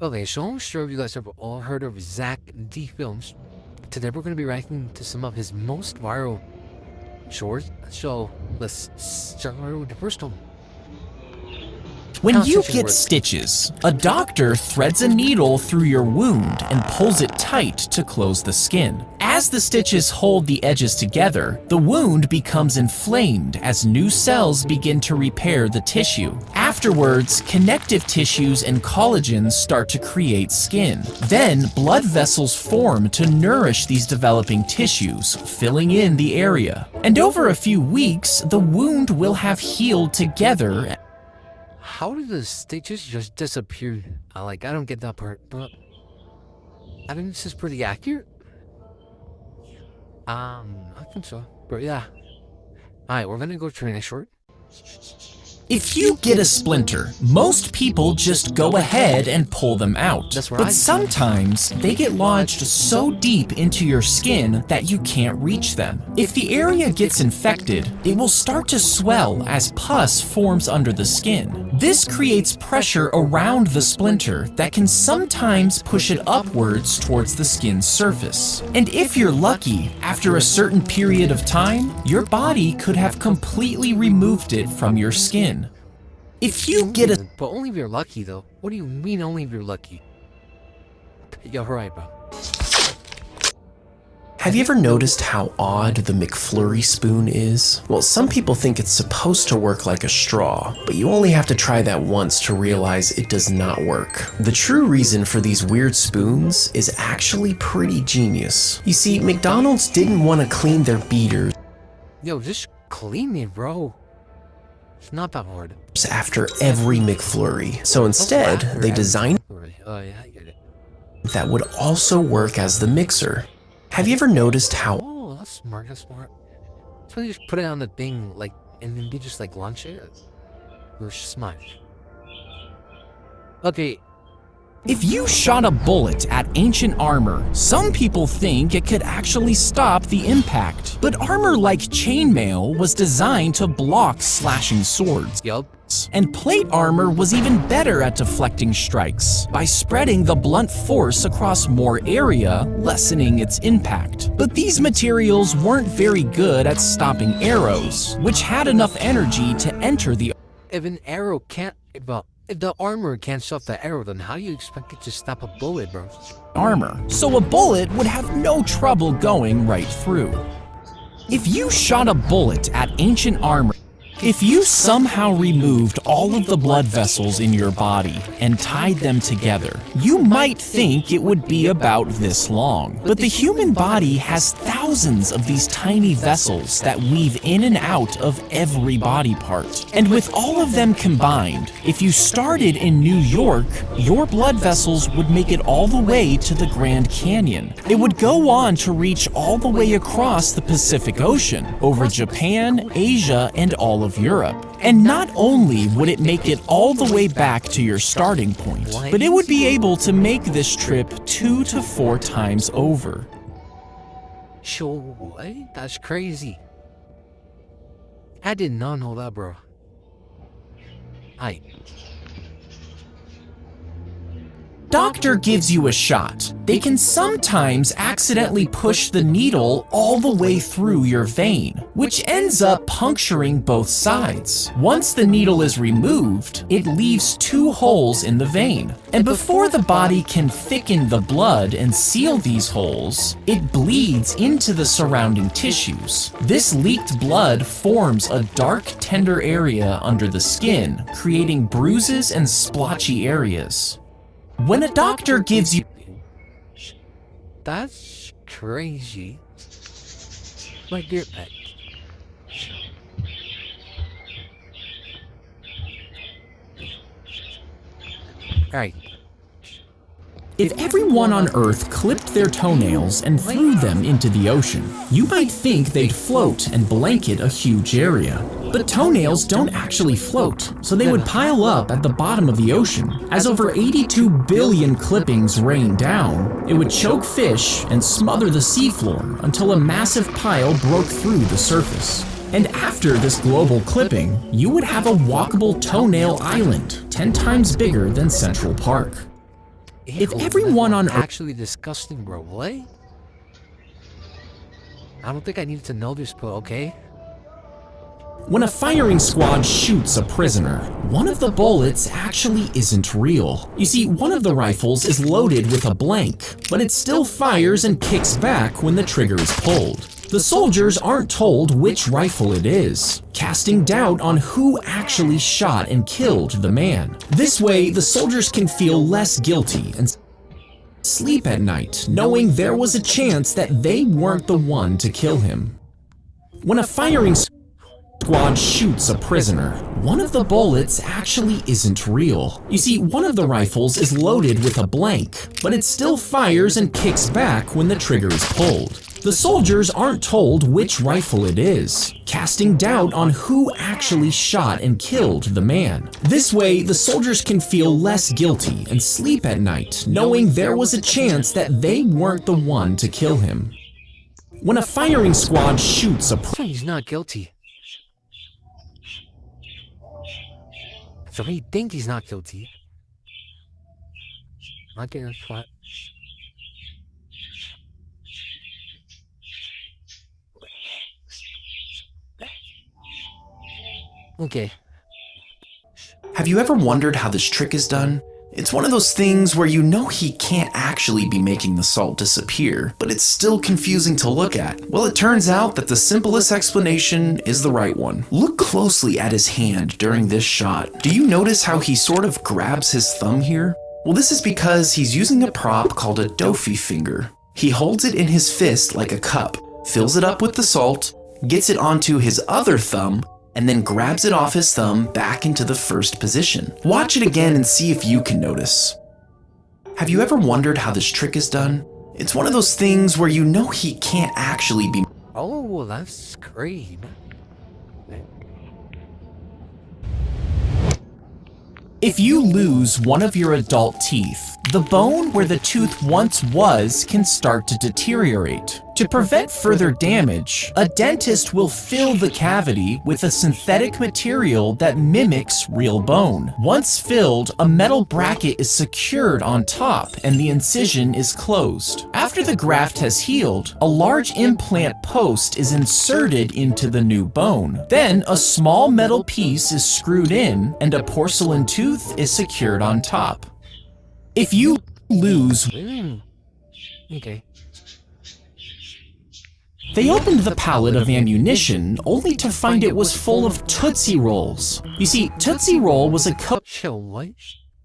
Okay, so I'm sure you guys have all heard of Zack D films. Today we're going to be reacting to some of his most viral shorts. So let's start with the first one. When you get stitches, a doctor threads a needle through your wound and pulls it tight to close the skin. As the stitches hold the edges together, the wound becomes inflamed as new cells begin to repair the tissue. Afterwards, connective tissues and collagens start to create skin. Then, blood vessels form to nourish these developing tissues, filling in the area. And over a few weeks, the wound will have healed together. How did the stitches just disappear? I don't get that part, but I think this is pretty accurate. I think so, but yeah. Alright, we're gonna go to the next short. If you get a splinter, most people just go ahead and pull them out. But sometimes they get lodged so deep into your skin that you can't reach them. If the area gets infected, it will start to swell as pus forms under the skin. This creates pressure around the splinter that can sometimes push it upwards towards the skin's surface. And if you're lucky, after a certain period of time, your body could have completely removed it from your skin. If you get a— But only if you're lucky, though. What do you mean only if you're lucky? You're right, bro. Have you ever noticed how odd the McFlurry spoon is? Well, some people think it's supposed to work like a straw, but you only have to try that once to realize it does not work. The true reason for these weird spoons is actually pretty genius. You see, McDonald's didn't want to clean their beaters. Yo, just clean it, bro. It's not that hard. After every McFlurry. So instead, they designed Oh yeah, I get it. that would also work as the mixer. Have you ever noticed how— Oh, that's smart, that's smart. So you just put it on the thing, and then you just, launch it? Or smash. Okay. If you shot a bullet at ancient armor, some people think it could actually stop the impact. But armor like chainmail was designed to block slashing swords. Yup. And plate armor was even better at deflecting strikes by spreading the blunt force across more area, lessening its impact. But these materials weren't very good at stopping arrows, which had enough energy to enter the— If an arrow can't, if the armor can't stop the arrow, then how do you expect it to stop a bullet, bro? Armor, so a bullet would have no trouble going right through. If you shot a bullet at ancient armor, if you somehow removed all of the blood vessels in your body and tied them together, you might think it would be about this long. But the human body has thousands of these tiny vessels that weave in and out of every body part. And with all of them combined, if you started in New York, your blood vessels would make it all the way to the Grand Canyon. It would go on to reach all the way across the Pacific Ocean, over Japan, Asia, and all of Europe. And not only would it make it all the way back to your starting point, but it would be able to make this trip 2 to 4 times over. Sure, what? That's crazy. I did not know that, bro. Doctor gives you a shot. They can sometimes accidentally push the needle all the way through your vein, which ends up puncturing both sides. Once the needle is removed, it leaves 2 holes in the vein. And before the body can thicken the blood and seal these holes, it bleeds into the surrounding tissues. This leaked blood forms a dark, tender area under the skin, creating bruises and splotchy areas. When a doctor gives you— That's crazy. My dear pet. Alright. If everyone on Earth clipped their toenails and threw them into the ocean, you might think they'd float and blanket a huge area. But toenails don't actually float, so they would pile up at the bottom of the ocean. As over 82 billion clippings rain down, it would choke fish and smother the seafloor until a massive pile broke through the surface. And after this global clipping, you would have a walkable toenail island, 10 times bigger than Central Park. If Ew, everyone on that's Earth actually disgusting, bro. What? I don't think I needed to know this, but okay. When a firing squad shoots a prisoner, one of the bullets actually isn't real. You see, one of the rifles is loaded with a blank, but it still fires and kicks back when the trigger is pulled. The soldiers aren't told which rifle it is, casting doubt on who actually shot and killed the man. This way, the soldiers can feel less guilty and sleep at night, knowing there was a chance that they weren't the one to kill him. When a firing squad shoots a prisoner, one of the bullets actually isn't real. You see, one of the rifles is loaded with a blank, but it still fires and kicks back when the trigger is pulled. The soldiers aren't told which rifle it is, casting doubt on who actually shot and killed the man. This way, the soldiers can feel less guilty and sleep at night, knowing there was a chance that they weren't the one to kill him. When a firing squad shoots a He's not guilty. So he thinks he's not guilty. Not getting a spot. Okay. Have you ever wondered how this trick is done? It's one of those things where you know he can't actually be making the salt disappear, but it's still confusing to look at. Well, it turns out that the simplest explanation is the right one. Look closely at his hand during this shot. Do you notice how he sort of grabs his thumb here? Well, this is because he's using a prop called a dofi finger. He holds it in his fist like a cup, fills it up with the salt, gets it onto his other thumb, and then grabs it off his thumb back into the first position. Watch it again and see if you can notice. Have you ever wondered how this trick is done? It's one of those things where you know he can't actually be. Oh, well, that's great. If you lose one of your adult teeth, the bone where the tooth once was can start to deteriorate. To prevent further damage, a dentist will fill the cavity with a synthetic material that mimics real bone. Once filled, a metal bracket is secured on top and the incision is closed. After the graft has healed, a large implant post is inserted into the new bone. Then a small metal piece is screwed in and a porcelain tooth is secured on top. If you lose, Okay. they opened the pallet of ammunition only to find it was full of Tootsie Rolls. You see, Tootsie Roll was a Chill, what?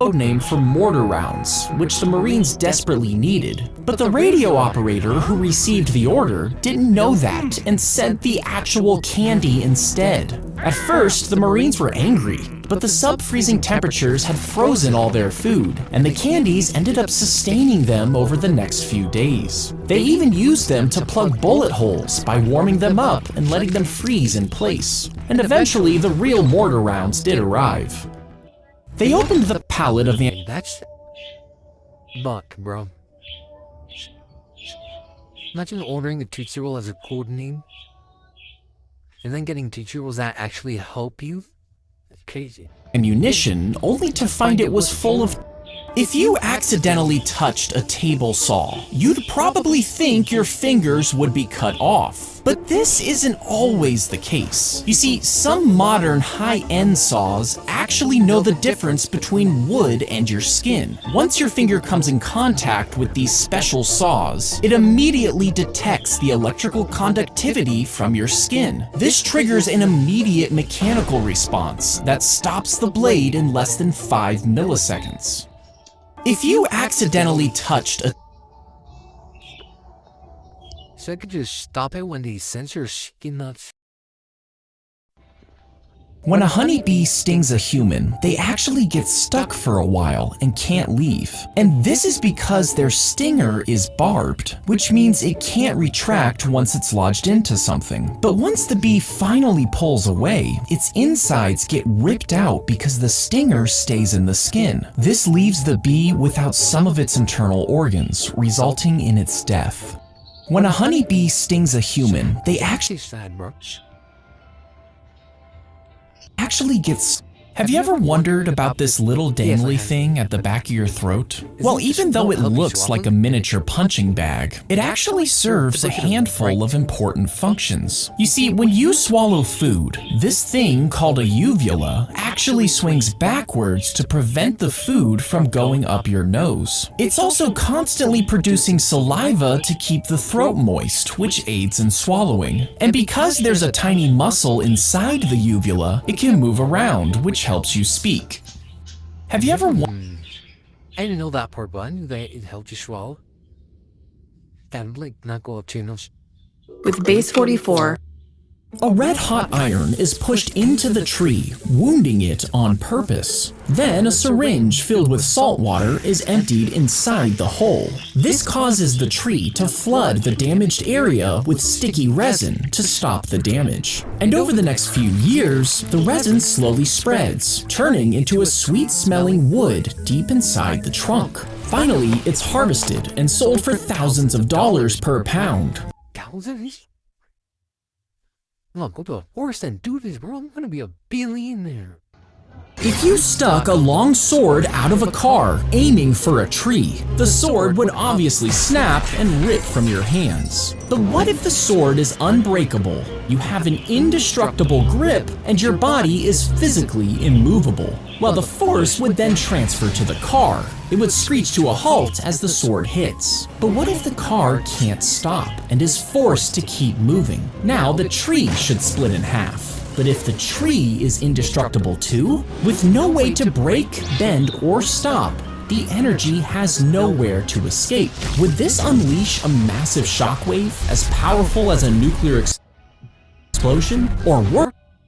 code name for mortar rounds, which the Marines desperately needed. But the radio operator who received the order didn't know that and sent the actual candy instead. At first, the Marines were angry, but the sub-freezing temperatures had frozen all their food, and the candies ended up sustaining them over the next few days. They even used them to plug bullet holes by warming them up and letting them freeze in place. And eventually, the real mortar rounds did arrive. They opened the pallet of the That's luck, bro. Imagine ordering a Tootsie Roll as a code name, and then getting Tootsie Rolls that actually help you. That's crazy. ammunition only to find it was full of. If you accidentally touched a table saw, you'd probably think your fingers would be cut off. But this isn't always the case. You see, some modern high-end saws actually know the difference between wood and your skin. Once your finger comes in contact with these special saws, it immediately detects the electrical conductivity from your skin. This triggers an immediate mechanical response that stops the blade in less than 5 milliseconds. If you accidentally touched a So I could just stop it when they censor skin nuts. When a honeybee stings a human, they actually get stuck for a while and can't leave. And this is because their stinger is barbed, which means it can't retract once it's lodged into something. But once the bee finally pulls away, its insides get ripped out because the stinger stays in the skin. This leaves the bee without some of its internal organs, resulting in its death. When a honeybee stings a human, they actually Sad, bro. gets Have you ever wondered about this little dangly thing at the back of your throat? Well, even though it looks like a miniature punching bag, it actually serves a handful of important functions. You see, when you swallow food, this thing called a uvula actually swings backwards to prevent the food from going up your nose. It's also constantly producing saliva to keep the throat moist, which aids in swallowing. And because there's a tiny muscle inside the uvula, it can move around, which helps you speak. Have you ever I didn't know that part, but I knew that it helped you swallow. That would like not go up to your nose. With base 44. A red-hot iron is pushed into the tree, wounding it on purpose. Then a syringe filled with salt water is emptied inside the hole. This causes the tree to flood the damaged area with sticky resin to stop the damage. And over the next few years, the resin slowly spreads, turning into a sweet-smelling wood deep inside the trunk. Finally, it's harvested and sold for thousands of dollars per pound. Thousands? I'll go to a forest and do this, bro. I'm gonna be a billionaire. If you stuck a long sword out of a car aiming for a tree, the sword would obviously snap and rip from your hands. But what if the sword is unbreakable? You have an indestructible grip and your body is physically immovable. Well, the force would then transfer to the car. It would screech to a halt as the sword hits. But what if the car can't stop and is forced to keep moving? Now the tree should split in half. But if the tree is indestructible too, with no way to break, bend, or stop, the energy has nowhere to escape. Would this unleash a massive shockwave as powerful as a nuclear explosion? Or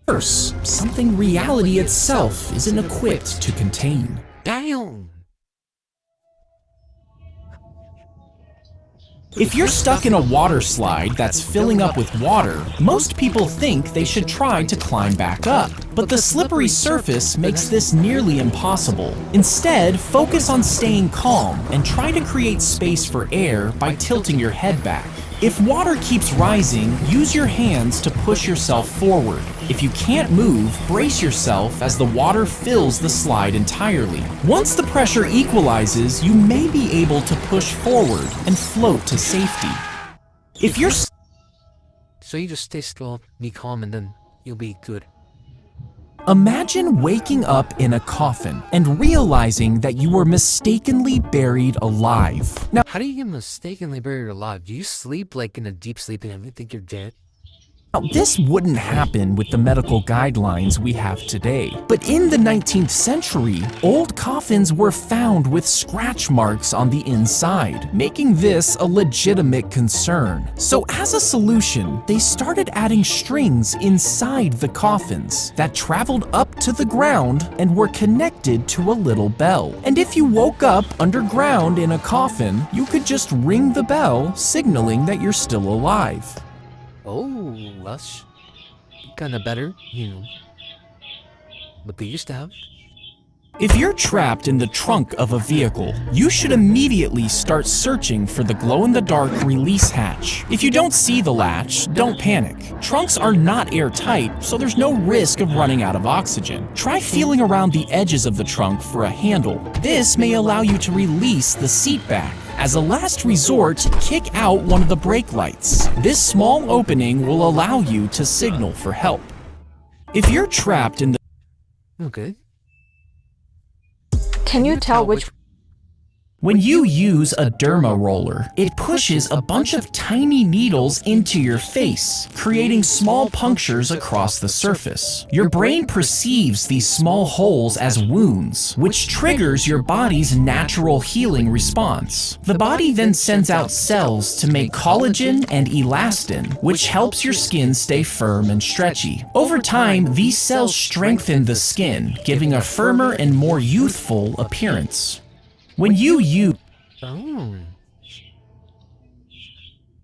worse, something reality itself isn't equipped to contain? Damn! If you're stuck in a water slide that's filling up with water, most people think they should try to climb back up. But the slippery surface makes this nearly impossible. Instead, focus on staying calm and try to create space for air by tilting your head back. If water keeps rising, use your hands to push yourself forward. If you can't move, brace yourself as the water fills the slide entirely. Once the pressure equalizes, you may be able to push forward and float to safety. If you're So you just stay still, be calm, and then you'll be good. Imagine waking up in a coffin and realizing that you were mistakenly buried alive. Now, How do you get mistakenly buried alive? Do you sleep like in a deep sleep and everything think you're dead? this wouldn't happen with the medical guidelines we have today. But in the 19th century, old coffins were found with scratch marks on the inside, making this a legitimate concern. So as a solution, they started adding strings inside the coffins that traveled up to the ground and were connected to a little bell. And if you woke up underground in a coffin, you could just ring the bell, signaling that you're still alive. Oh, that's kinda better, you know. But they used to have. If you're trapped in the trunk of a vehicle, you should immediately start searching for the glow-in-the-dark release hatch. If you don't see the latch, don't panic. Trunks are not airtight, so there's no risk of running out of oxygen. Try feeling around the edges of the trunk for a handle. This may allow you to release the seat back. As a last resort, kick out one of the brake lights. This small opening will allow you to signal for help. If you're trapped in the Okay. Can you tell which When you use a derma roller, it pushes a bunch of tiny needles into your face, creating small punctures across the surface. Your brain perceives these small holes as wounds, which triggers your body's natural healing response. The body then sends out cells to make collagen and elastin, which helps your skin stay firm and stretchy. Over time, these cells strengthen the skin, giving a firmer and more youthful appearance. When you use Oh.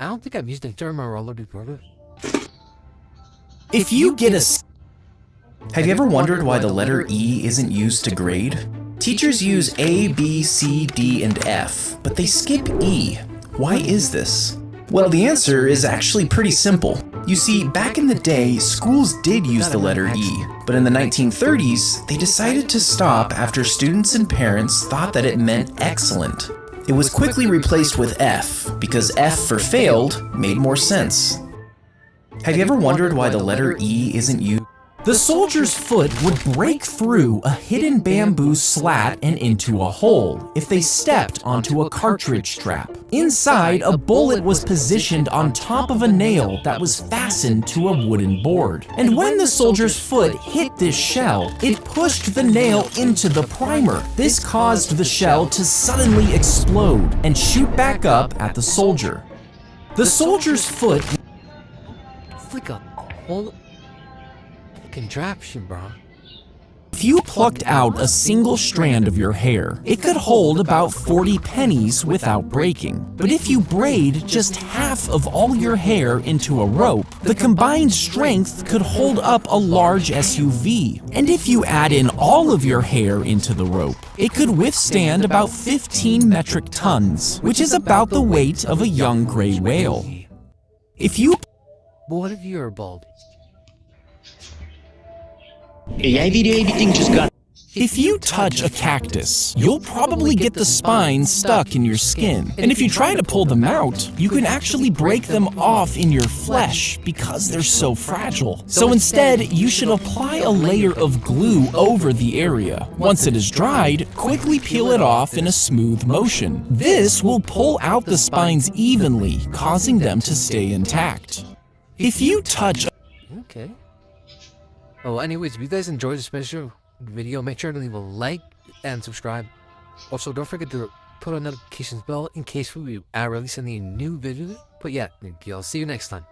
I don't think I've used a derma roller before. If you get a Have you ever wondered why the letter E isn't used to grade? Teachers use A, B, C, D, and F, but they skip E. Why is this? Well, the answer is actually pretty simple. You see, back in the day, schools did use the letter E, but in the 1930s, they decided to stop after students and parents thought that it meant excellent. It was quickly replaced with F, because F for failed made more sense. Have you ever wondered why the letter E isn't used? The soldier's foot would break through a hidden bamboo slat and into a hole if they stepped onto a cartridge trap. Inside, a bullet was positioned on top of a nail that was fastened to a wooden board. And when the soldier's foot hit this shell, it pushed the nail into the primer. This caused the shell to suddenly explode and shoot back up at the soldier. The soldier's foot... It's like a whole contraption, bro. If you plucked out a single strand of your hair, it could hold about 40 pennies without breaking. But if you braid just half of all your hair into a rope, the combined strength could hold up a large SUV. And if you add in all of your hair into the rope, it could withstand about 15 metric tons, which is about the weight of a young gray whale. If you... But what if you're bald? If you touch a cactus, you'll probably get the spines stuck in your skin. And if you try to pull them out, you can actually break them off in your flesh because they're so fragile. So instead, you should apply a layer of glue over the area. Once it is dried, quickly peel it off in a smooth motion. This will pull out the spines evenly, causing them to stay intact. If you touch... Okay. Oh, anyways, if you guys enjoyed this special video, make sure to leave a like and subscribe. Also, don't forget to put on notifications bell in case we release any new videos. But yeah, I'll see you next time.